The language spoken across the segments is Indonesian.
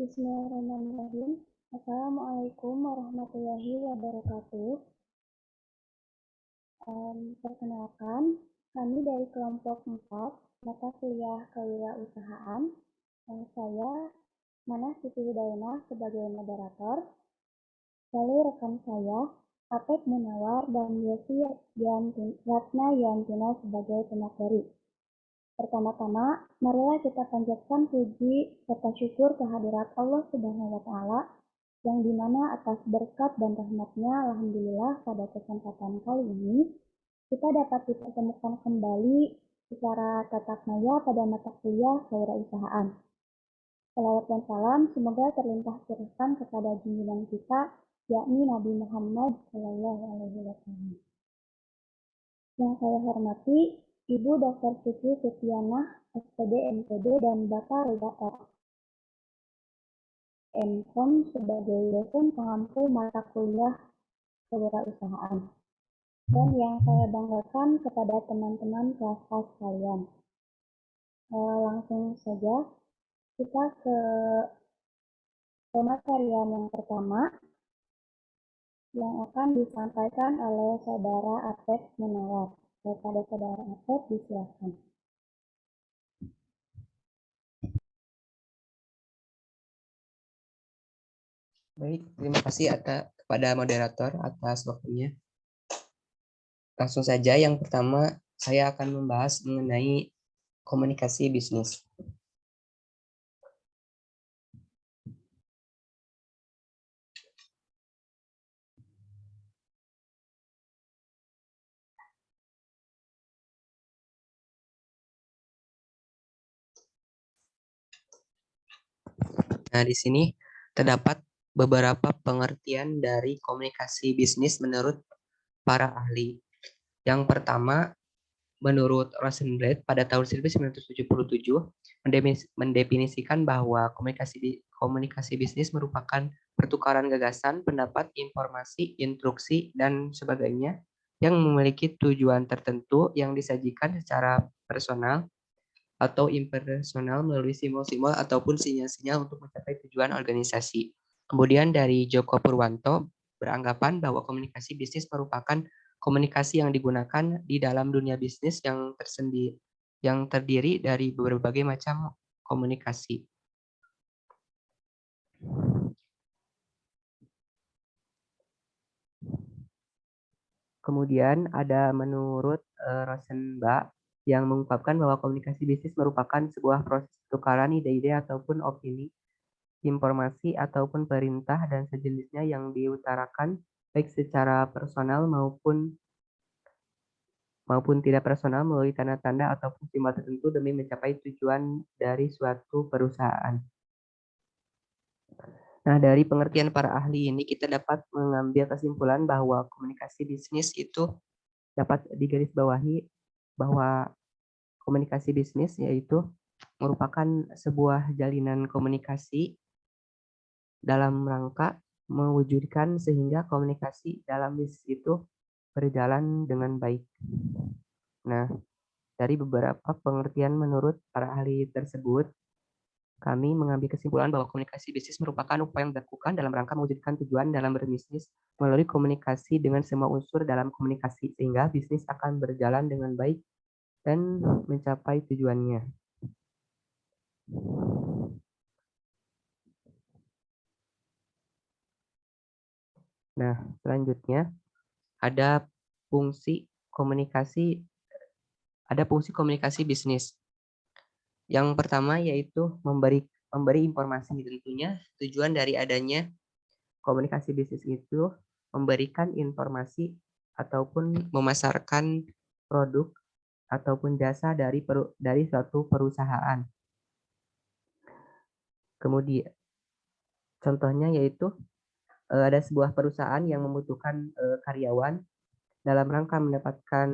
Bismillahirrahmanirrahim. Assalamualaikum warahmatullahi wabarakatuh. Perkenalkan, kami dari kelompok 4, mata kuliah kewirausahaan. Saya, Manah Siti Hidayana sebagai moderator. Lalu rekan saya, Apep Munawar dan Yesi Ratna Yantina sebagai pemateri. Pertama-tama, marilah kita panjatkan puji serta syukur kehadirat Allah Subhanahu wa Ta'ala, yang dimana atas berkat dan rahmatnya, alhamdulillah pada kesempatan kali ini kita dapat dipertemukan kembali secara tatap maya pada mata kuliah kewirausahaan. Salawat dan salam semoga terlimpah curahkan kepada junjungan kita, yakni Nabi Muhammad SAW. Yang saya hormati Ibu Dr. Siti Setianah, SPD MPD, dan Bapak Reza MKom sebagai dosen pengampu mata kuliah kewirausahaan. Dan yang saya banggakan kepada teman-teman kelas kalian. Langsung saja kita ke pematerian yang pertama yang akan disampaikan oleh Saudara Apep Munawar. Kepada Saudara Apep, disilakan. Baik, terima kasih kepada moderator atas waktunya. Langsung saja, yang pertama saya akan membahas mengenai komunikasi bisnis. Nah, di sini terdapat beberapa pengertian dari komunikasi bisnis menurut para ahli. Yang pertama, menurut Rosenblatt pada tahun 1977 mendefinisikan bahwa komunikasi bisnis merupakan pertukaran gagasan, pendapat, informasi, instruksi, dan sebagainya yang memiliki tujuan tertentu yang disajikan secara personal atau impersonal melalui simbol-simbol ataupun sinyal-sinyal untuk mencapai tujuan organisasi. Kemudian dari Joko Purwanto beranggapan bahwa komunikasi bisnis merupakan komunikasi yang digunakan di dalam dunia bisnis yang terdiri dari berbagai macam komunikasi. Kemudian ada menurut Rosenbach yang mengungkapkan bahwa komunikasi bisnis merupakan sebuah proses pertukaran ide-ide ataupun opini, informasi ataupun perintah dan sejenisnya yang diutarakan baik secara personal maupun tidak personal melalui tanda-tanda ataupun simbol tertentu demi mencapai tujuan dari suatu perusahaan. Nah, dari pengertian para ahli ini kita dapat mengambil kesimpulan bahwa komunikasi bisnis itu dapat digarisbawahi bahwa komunikasi bisnis yaitu merupakan sebuah jalinan komunikasi dalam rangka mewujudkan sehingga komunikasi dalam bisnis itu berjalan dengan baik. Nah, dari beberapa pengertian menurut para ahli tersebut, kami mengambil kesimpulan bahwa komunikasi bisnis merupakan upaya yang dilakukan dalam rangka mewujudkan tujuan dalam berbisnis melalui komunikasi dengan semua unsur dalam komunikasi, sehingga bisnis akan berjalan dengan baik dan mencapai tujuannya. Nah, selanjutnya ada fungsi komunikasi bisnis. Yang pertama yaitu memberi informasi. Tentunya tujuan dari adanya komunikasi bisnis itu memberikan informasi ataupun memasarkan produk ataupun jasa dari suatu perusahaan. Kemudian contohnya yaitu ada sebuah perusahaan yang membutuhkan karyawan. Dalam rangka mendapatkan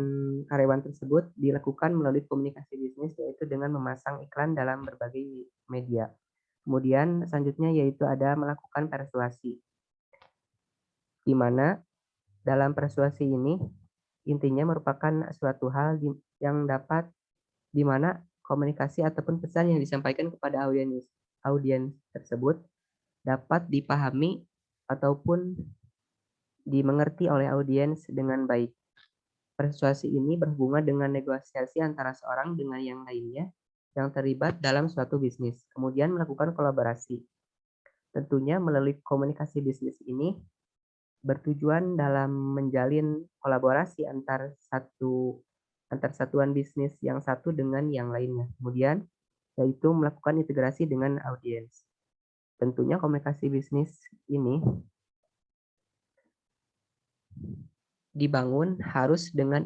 karyawan tersebut dilakukan melalui komunikasi bisnis, yaitu dengan memasang iklan dalam berbagai media. Kemudian selanjutnya yaitu ada melakukan persuasi, di mana dalam persuasi ini intinya merupakan suatu hal yang dapat di mana komunikasi ataupun pesan yang disampaikan kepada audiens tersebut dapat dipahami ataupun dimengerti oleh audiens dengan baik. Persuasi ini berhubungan dengan negosiasi antara seorang dengan yang lainnya yang terlibat dalam suatu bisnis, kemudian melakukan kolaborasi. Tentunya melalui komunikasi bisnis ini bertujuan dalam menjalin kolaborasi antar satuan bisnis yang satu dengan yang lainnya. Kemudian yaitu melakukan integrasi dengan audiens. Tentunya komunikasi bisnis ini dibangun harus dengan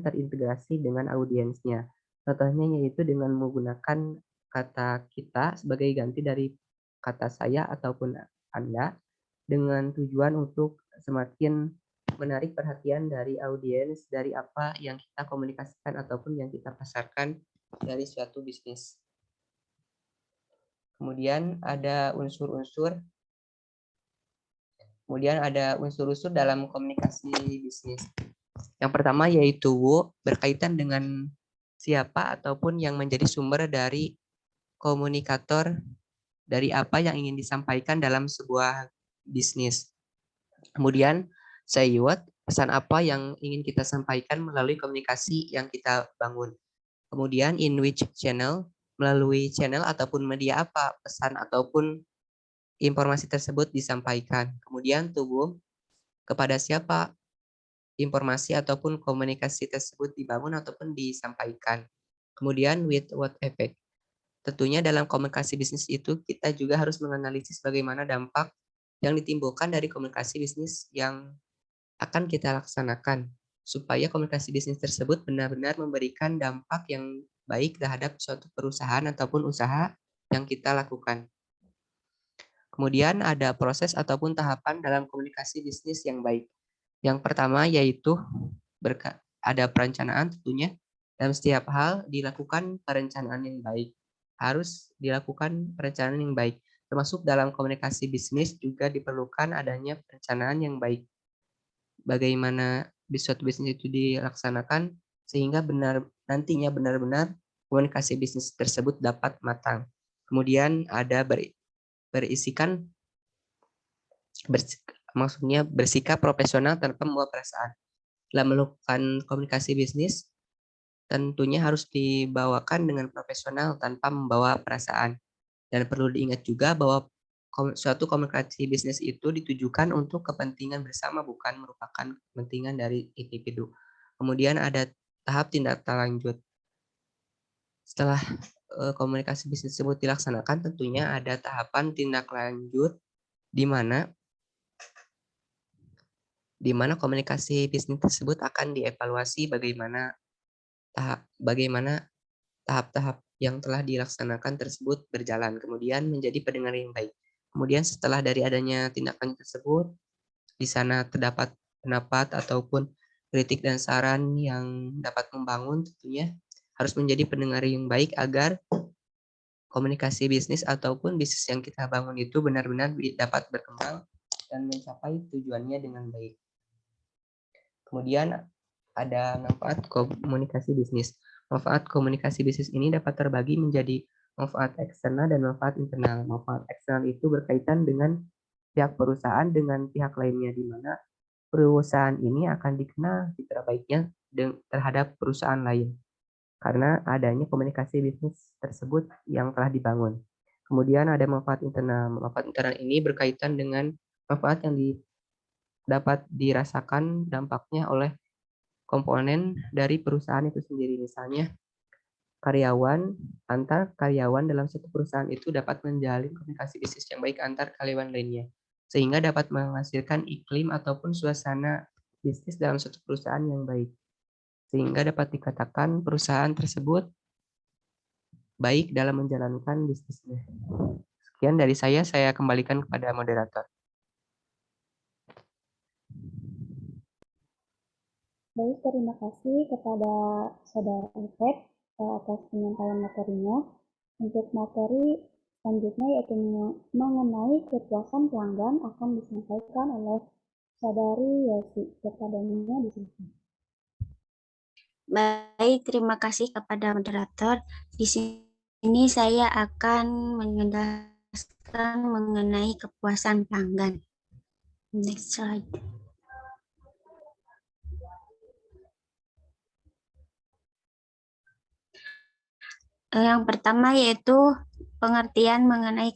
terintegrasi dengan audiensnya. Contohnya yaitu dengan menggunakan kata kita sebagai ganti dari kata saya ataupun Anda dengan tujuan untuk semakin menarik perhatian dari audiens dari apa yang kita komunikasikan ataupun yang kita pasarkan dari suatu bisnis. Kemudian ada unsur-unsur dalam komunikasi bisnis. Yang pertama yaitu berkaitan dengan siapa ataupun yang menjadi sumber dari komunikator dari apa yang ingin disampaikan dalam sebuah bisnis. Kemudian sayuat pesan apa yang ingin kita sampaikan melalui komunikasi yang kita bangun. Kemudian in which channel, melalui channel ataupun media apa pesan ataupun informasi tersebut disampaikan. Kemudian kepada siapa informasi ataupun komunikasi tersebut dibangun ataupun disampaikan. Kemudian with what effect. Tentunya dalam komunikasi bisnis itu kita juga harus menganalisis bagaimana dampak yang ditimbulkan dari komunikasi bisnis yang akan kita laksanakan supaya komunikasi bisnis tersebut benar-benar memberikan dampak yang baik terhadap suatu perusahaan ataupun usaha yang kita lakukan. Kemudian ada proses ataupun tahapan dalam komunikasi bisnis yang baik. Yang pertama yaitu ada perencanaan tentunya. Dalam setiap hal dilakukan perencanaan yang baik. Harus dilakukan perencanaan yang baik. Termasuk dalam komunikasi bisnis juga diperlukan adanya perencanaan yang baik. Bagaimana suatu bisnis itu dilaksanakan sehingga nantinya benar-benar komunikasi bisnis tersebut dapat matang. Kemudian ada bersikap profesional tanpa membawa perasaan. Dalam melakukan komunikasi bisnis, tentunya harus dibawakan dengan profesional tanpa membawa perasaan. Dan perlu diingat juga bahwa suatu komunikasi bisnis itu ditujukan untuk kepentingan bersama, bukan merupakan kepentingan dari individu. Kemudian ada tahap tindak lanjut. Setelah komunikasi bisnis tersebut dilaksanakan, tentunya ada tahapan tindak lanjut di mana komunikasi bisnis tersebut akan dievaluasi bagaimana tahap-tahap yang telah dilaksanakan tersebut berjalan, kemudian menjadi pendengar yang baik. Kemudian setelah dari adanya tindakan tersebut, di sana terdapat pendapat ataupun kritik dan saran yang dapat membangun, tentunya harus menjadi pendengar yang baik agar komunikasi bisnis ataupun bisnis yang kita bangun itu benar-benar dapat berkembang dan mencapai tujuannya dengan baik. Kemudian ada manfaat komunikasi bisnis. Manfaat komunikasi bisnis ini dapat terbagi menjadi manfaat eksternal dan manfaat internal. Manfaat eksternal itu berkaitan dengan pihak perusahaan dengan pihak lainnya, di mana perusahaan ini akan dikenal citra baiknya terhadap perusahaan lain karena adanya komunikasi bisnis tersebut yang telah dibangun. Kemudian ada manfaat internal. Manfaat internal ini berkaitan dengan manfaat yang dapat dirasakan dampaknya oleh komponen dari perusahaan itu sendiri. Misalnya antar karyawan dalam satu perusahaan itu dapat menjalin komunikasi bisnis yang baik antar karyawan lainnya, sehingga dapat menghasilkan iklim ataupun suasana bisnis dalam suatu perusahaan yang baik, sehingga dapat dikatakan perusahaan tersebut baik dalam menjalankan bisnisnya. Sekian dari saya kembalikan kepada moderator. Baik, terima kasih kepada Saudara Alfred atas penyampaian materinya. Untuk materi selanjutnya yaitu mengenai kepuasan pelanggan akan disampaikan oleh Saudari Yesi. Kepadanya disilakan. Baik, terima kasih kepada moderator. Di sini saya akan menjelaskan mengenai kepuasan pelanggan. Next slide. Yang pertama yaitu pengertian mengenai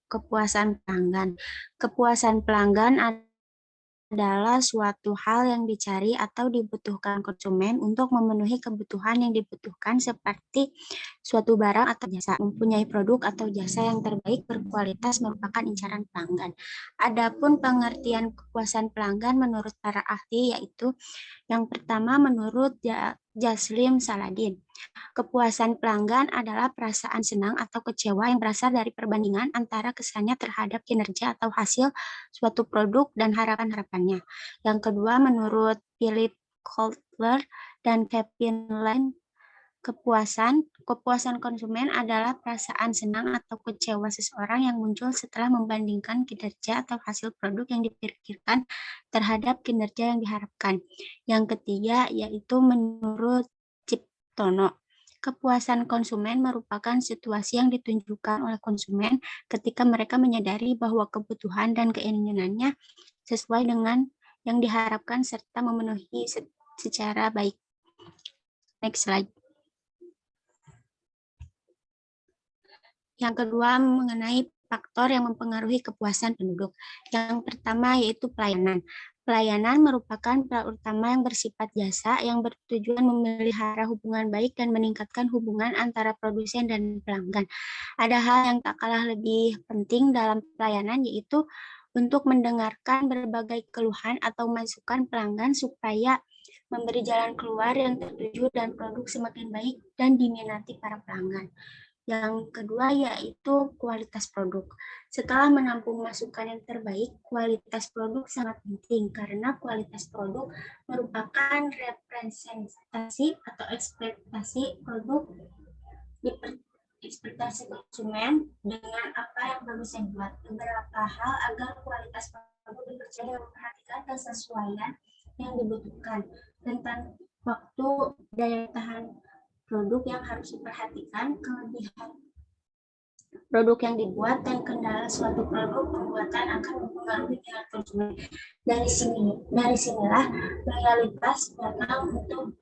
kepuasan pelanggan. Kepuasan pelanggan adalah suatu hal yang dicari atau dibutuhkan konsumen untuk memenuhi kebutuhan yang dibutuhkan seperti suatu barang atau jasa. Mempunyai produk atau jasa yang terbaik berkualitas merupakan incaran pelanggan. Adapun pengertian kepuasan pelanggan menurut para ahli yaitu yang pertama menurut Jaslim Saladin. Kepuasan pelanggan adalah perasaan senang atau kecewa yang berasal dari perbandingan antara kesannya terhadap kinerja atau hasil suatu produk dan harapan-harapannya. Yang kedua, menurut Philip Kotler dan Kevin Lane, kepuasan konsumen adalah perasaan senang atau kecewa seseorang yang muncul setelah membandingkan kinerja atau hasil produk yang dipikirkan terhadap kinerja yang diharapkan. Yang ketiga, yaitu menurut Ciptono, kepuasan konsumen merupakan situasi yang ditunjukkan oleh konsumen ketika mereka menyadari bahwa kebutuhan dan keinginannya sesuai dengan yang diharapkan serta memenuhi secara baik. Next slide. Yang kedua, mengenai faktor yang mempengaruhi kepuasan penduduk. Yang pertama yaitu pelayanan. Pelayanan merupakan peran utama yang bersifat jasa yang bertujuan memelihara hubungan baik dan meningkatkan hubungan antara produsen dan pelanggan. Ada hal yang tak kalah lebih penting dalam pelayanan yaitu untuk mendengarkan berbagai keluhan atau masukan pelanggan supaya memberi jalan keluar yang tertuju dan produk semakin baik dan diminati para pelanggan. Yang kedua yaitu kualitas produk. Setelah menampung masukan yang terbaik, kualitas produk sangat penting karena kualitas produk merupakan representasi atau ekspektasi produk ekspektasi konsumen dengan apa yang produsen buat. Beberapa hal agar kualitas produk dipercaya memperhatikan kesesuaian yang dibutuhkan tentang waktu daya tahan produk yang harus diperhatikan, kelebihan produk yang dibuat, dan kendala suatu produk pembuatan akan mempengaruhi minat konsumen. Dari sinilah loyalitas datang untuk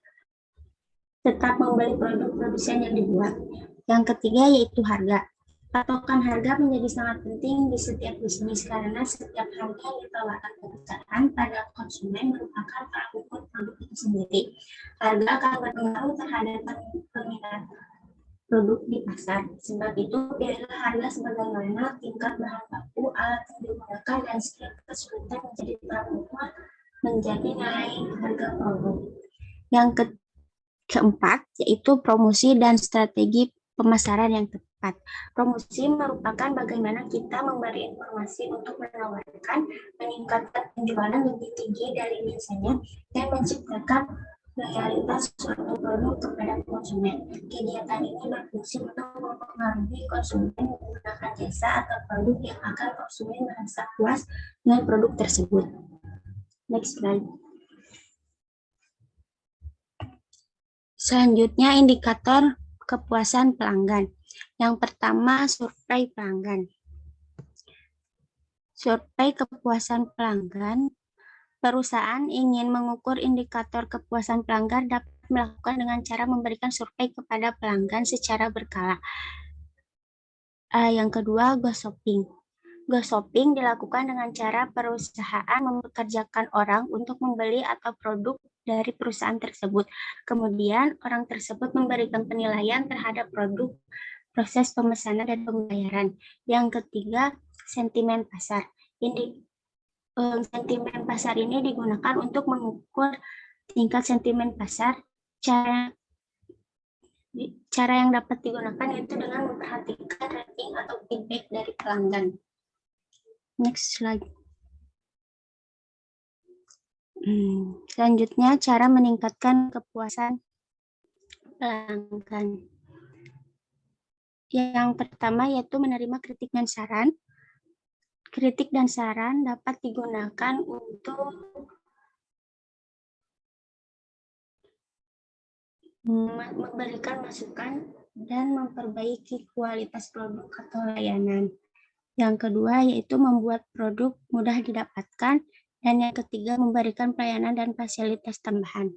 tetap membeli produk produsen yang dibuat. Yang ketiga yaitu harga. Patokan harga menjadi sangat penting di setiap bisnis karena setiap harga yang ditawarkan perusahaan pada konsumen merupakan tolak ukur produk itu sendiri. Harga akan berpengaruh terhadap peminat produk di pasar. Sebab itu, pilihlah harga sebagaimana tingkat bahan baku, alat yang digunakan, dan skill kesulitan menjadi tolak ukur menjadi nilai harga produk. Yang keempat yaitu promosi dan strategi pemasaran yang tepat. Promosi merupakan bagaimana kita memberi informasi untuk menawarkan, meningkatkan penjualan lebih tinggi dari biasanya, dan menciptakan loyalitas suatu produk kepada konsumen. Kegiatan ini berfungsi untuk mempengaruhi konsumen menggunakan jasa atau produk yang akan konsumen merasa puas dengan produk tersebut. Next slide. Selanjutnya, indikator kepuasan pelanggan. Yang pertama, survei pelanggan. Survei kepuasan pelanggan. Perusahaan ingin mengukur indikator kepuasan pelanggan dapat melakukan dengan cara memberikan survei kepada pelanggan secara berkala. Yang kedua, gossiping. Gossiping dilakukan dengan cara perusahaan mempekerjakan orang untuk membeli atau produk dari perusahaan tersebut. Kemudian, orang tersebut memberikan penilaian terhadap produk, proses pemesanan, dan pembayaran. Yang ketiga, sentimen pasar. Sentimen pasar ini digunakan untuk mengukur tingkat sentimen pasar. Cara yang dapat digunakan yaitu dengan memperhatikan rating atau feedback dari pelanggan. Next slide. Selanjutnya, cara meningkatkan kepuasan pelanggan. Yang pertama yaitu menerima kritik dan saran. Kritik dan saran dapat digunakan untuk memberikan masukan dan memperbaiki kualitas produk atau layanan. Yang kedua yaitu membuat produk mudah didapatkan. Dan yang ketiga memberikan pelayanan dan fasilitas tambahan.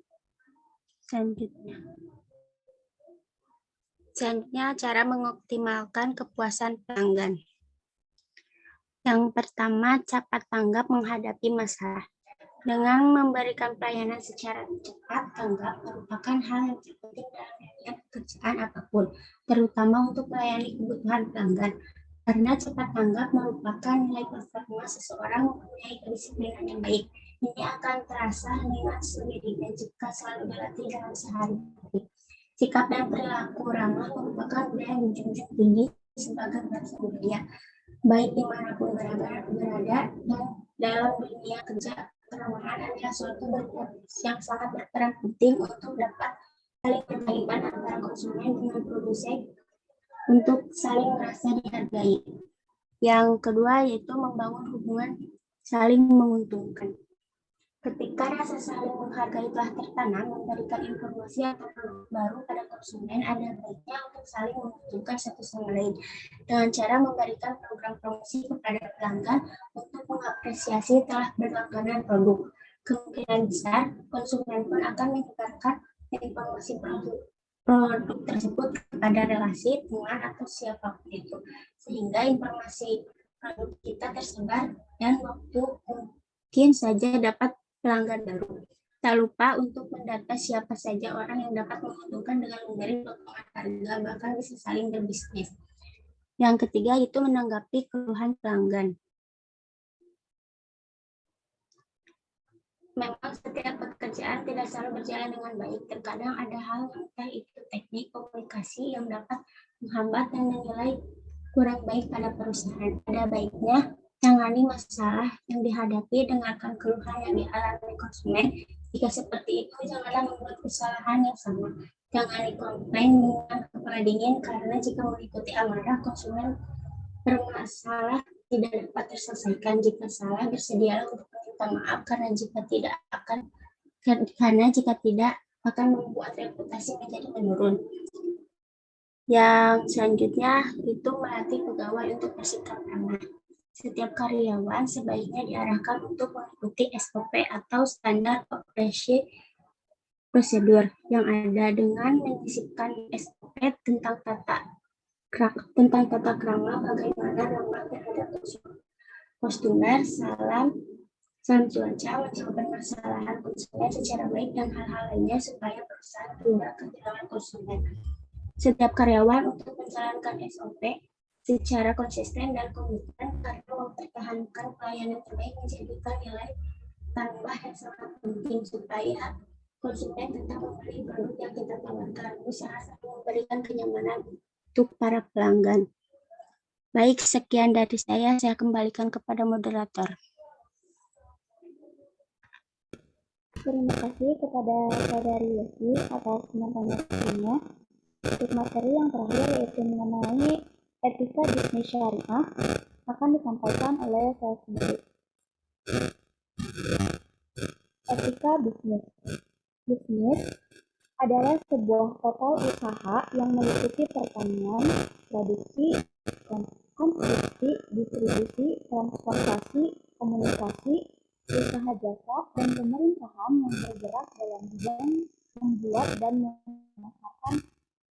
Selanjutnya cara mengoptimalkan kepuasan pelanggan. Yang pertama, cepat tanggap menghadapi masalah. Dengan memberikan pelayanan secara cepat tanggap merupakan hal yang terpenting dalam setiap pekerjaan apapun, terutama untuk melayani kebutuhan pelanggan. Karena cepat tanggap merupakan nilai performa seseorang mempunyai kedisiplinan yang baik. Ini akan terasa dengan sendirinya jika selalu dilatih dalam sehari-hari. Sikap dan perilaku ramah merupakan budaya yang dijunjung tinggi sebagai bahasa budaya, baik dimanapun berada dan dalam dunia kerja. Keramahan adalah suatu yang sangat berperan penting untuk dapat saling berkaitan antara konsumen dengan produsen untuk saling merasa dihargai. Yang kedua yaitu membangun hubungan saling menguntungkan. Ketika rasa saling menghargai telah tertanam, memberikan informasi atau produk baru pada konsumen ada baiknya untuk saling menguntungkan satu sama lain dengan cara memberikan program promosi kepada pelanggan untuk mengapresiasi telah berlangganan produk. Kemungkinan besar konsumen pun akan menyebarkan informasi produk tersebut kepada relasi, teman, atau siapapun itu, sehingga informasi produk kita tersebar dan waktu mungkin saja dapat pelanggan baru. Tak lupa untuk mendata siapa saja orang yang dapat menguntungkan dengan memberi potongan harga, bahkan bisa saling berbisnis. Yang ketiga itu menanggapi keluhan pelanggan. Memang setiap pekerjaan tidak selalu berjalan dengan baik. Terkadang ada hal entah itu teknik komunikasi yang dapat menghambat dan menilai kurang baik pada perusahaan. Ada baiknya tangani masalah yang dihadapi, dengarkan keluhan yang dialami konsumen. Jika seperti itu, janganlah membuat kesalahan yang sama. Tangani komplain dengan kepala dingin, karena jika mengikuti amarah, konsumen bermasalah tidak dapat terselesaikan. Jika salah, bersedialah untuk meminta maaf, karena jika tidak akan membuat reputasi menjadi menurun. Yang selanjutnya itu melatih pegawai untuk bersikap ramah. Setiap karyawan sebaiknya diarahkan untuk mengikuti SOP atau standar operasi prosedur yang ada dengan menyisipkan SOP tentang tata krama, bagaimana ramah terhadap customer, salam cuaca, menjawab permasalahan konsumen secara baik, dan hal-hal lainnya supaya perusahaan tidak kehilangan konsumen. Setiap karyawan untuk menjalankan SOP secara konsisten dan komitmen karena mempertahankan pelayanan terbaik menjadikan nilai tambah yang sangat penting supaya konsumen tetap membeli produk yang kita tawarkan. Usaha selalu memberikan kenyamanan untuk para pelanggan. Baik, sekian dari saya kembalikan kepada moderator. Terima kasih kepada Saudari Yesi atas penyampaiannya. Untuk materi yang terakhir yaitu mengenai etika bisnis syariah akan disampaikan oleh saya sendiri. Etika bisnis. Bisnis adalah sebuah total usaha yang meliputi pertanian, produksi, konstruksi, distribusi, transportasi, komunikasi, usaha jasa, dan pemerintahan yang bergerak dalam bidang membuat dan memasarkan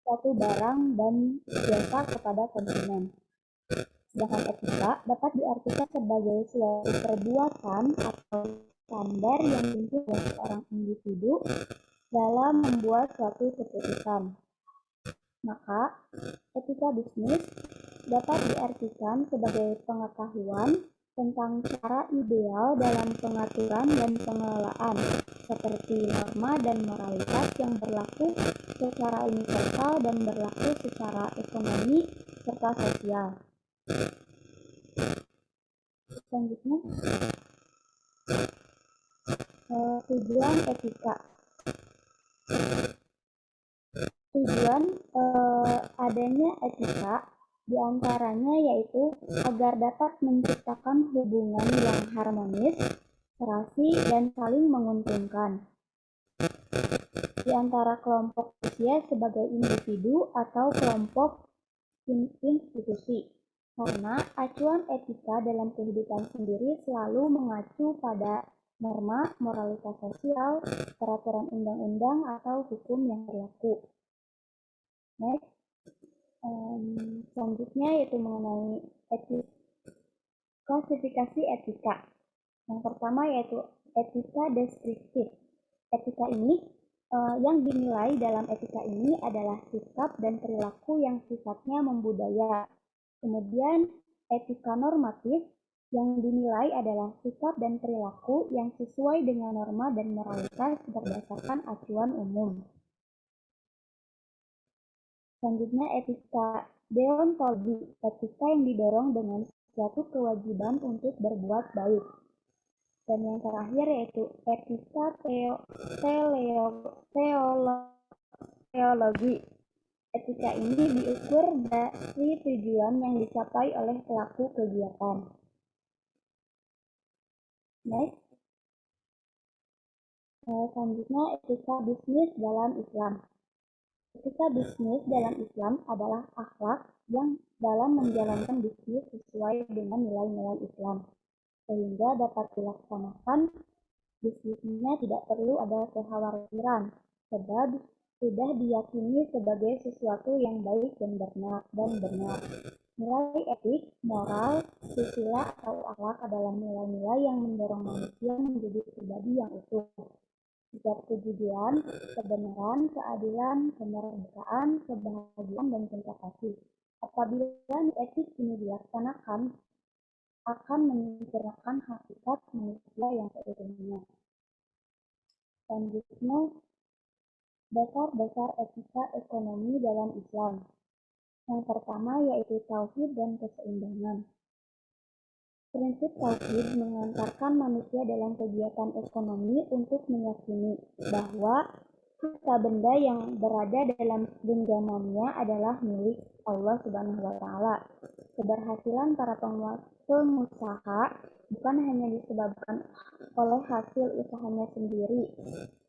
suatu barang dan jasa kepada konsumen. Sedangkan etika dapat diartikan sebagai suatu perbuatan atau standar yang dibentuk oleh seorang individu dalam membuat suatu keputusan. Maka, etika bisnis dapat diartikan sebagai pengetahuan tentang cara ideal dalam pengaturan dan pengelolaan, seperti norma dan moralitas yang berlaku secara universal dan berlaku secara ekonomi serta sosial. Selanjutnya, tujuan etika. Tujuan adanya etika diantaranya yaitu agar dapat menciptakan hubungan yang harmonis, serasi, dan saling menguntungkan di antara kelompok manusia sebagai individu atau kelompok institusi. Karena acuan etika dalam kehidupan sendiri selalu mengacu pada norma, moralitas sosial, peraturan undang-undang, atau hukum yang berlaku. Next, selanjutnya yaitu mengenai klasifikasi etika. Yang pertama yaitu etika deskriptif. Etika ini yang dinilai dalam etika ini adalah sikap dan perilaku yang sifatnya membudaya. Kemudian etika normatif yang dinilai adalah sikap dan perilaku yang sesuai dengan norma dan moralitas berdasarkan acuan umum. Selanjutnya etika deontologi, etika yang didorong dengan suatu kewajiban untuk berbuat baik. Dan yang terakhir yaitu etika teologi. Etika ini diukur dari tujuan yang dicapai oleh pelaku kegiatan. Next. Selanjutnya etika bisnis dalam Islam. Etika bisnis dalam Islam adalah akhlak yang dalam menjalankan bisnis sesuai dengan nilai-nilai Islam, sehingga dapat dilaksanakan bisnisnya tidak perlu ada kekhawatiran, sebab sudah diyakini sebagai sesuatu yang baik dan benar. Nilai etik, moral, susila atau akhlak adalah nilai-nilai yang mendorong manusia menjadi pribadi yang utuh. Sikap kejujuran, kebenaran, keadilan, kemerdekaan, kebahagiaan, dan cinta kasih. Apabila etik ini dilaksanakan, akan menyempurnakan hakikat manusia yang seutuhnya. Selanjutnya, dasar-dasar etika ekonomi dalam Islam. Yang pertama yaitu tauhid dan keseimbangan. Prinsip tauhid mengantarkan manusia dalam kegiatan ekonomi untuk meyakini bahwa harta benda yang berada dalam genggamannya adalah milik Allah Subhanahu wa Ta'ala. Keberhasilan para pengusaha bukan hanya disebabkan oleh hasil usahanya sendiri,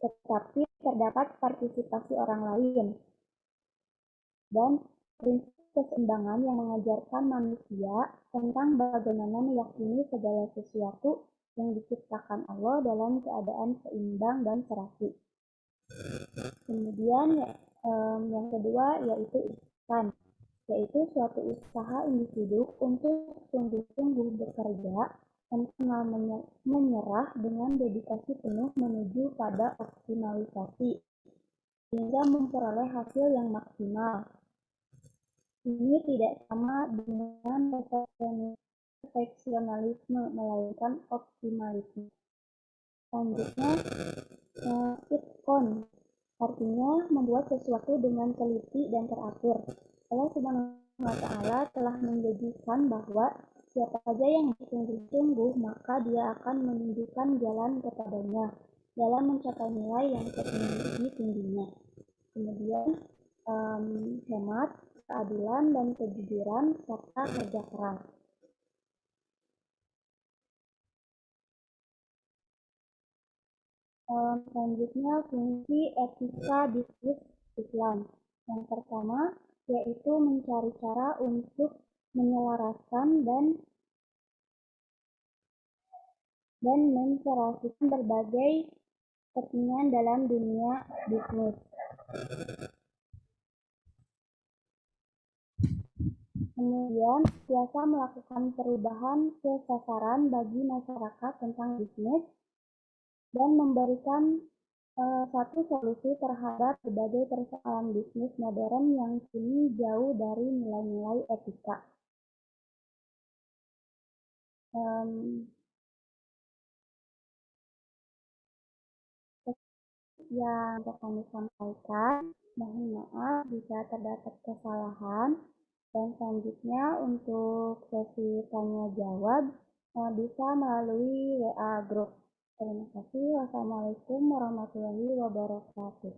tetapi terdapat partisipasi orang lain. Dan prinsip keseimbangan yang mengajarkan manusia tentang bagaimana meyakini segala sesuatu yang diciptakan Allah dalam keadaan seimbang dan serasi. Kemudian yang kedua yaitu ihsan, yaitu suatu usaha individu untuk sungguh-sungguh bekerja dan menyerah dengan dedikasi penuh menuju pada optimalisasi hingga memperoleh hasil yang maksimal. Ini tidak sama dengan perfeksionalisme, melainkan optimalisme. Selanjutnya, itqon, artinya membuat sesuatu dengan teliti dan teratur. Allah Subhanahu wa Ta'ala telah menjanjikan bahwa siapa saja yang bersungguh-sungguh, maka dia akan menunjukkan jalan kepadanya dalam mencapai nilai yang setinggi-tingginya. Kemudian, hemat, keadilan, dan kejujuran, serta kerja keras. Selanjutnya, fungsi etika bisnis Islam. Yang pertama, yaitu mencari cara untuk menyelaraskan dan menserasikan berbagai kepentingan dalam dunia bisnis. Kemudian, biasa melakukan perubahan kesasaran bagi masyarakat tentang bisnis dan memberikan satu solusi terhadap berbagai persoalan bisnis modern yang kini jauh dari nilai-nilai etika. Yang kami sampaikan, mohon maaf jika terdapat kesalahan. Dan selanjutnya untuk sesi tanya jawab bisa melalui WA Group. Terima kasih. Wassalamualaikum warahmatullahi wabarakatuh.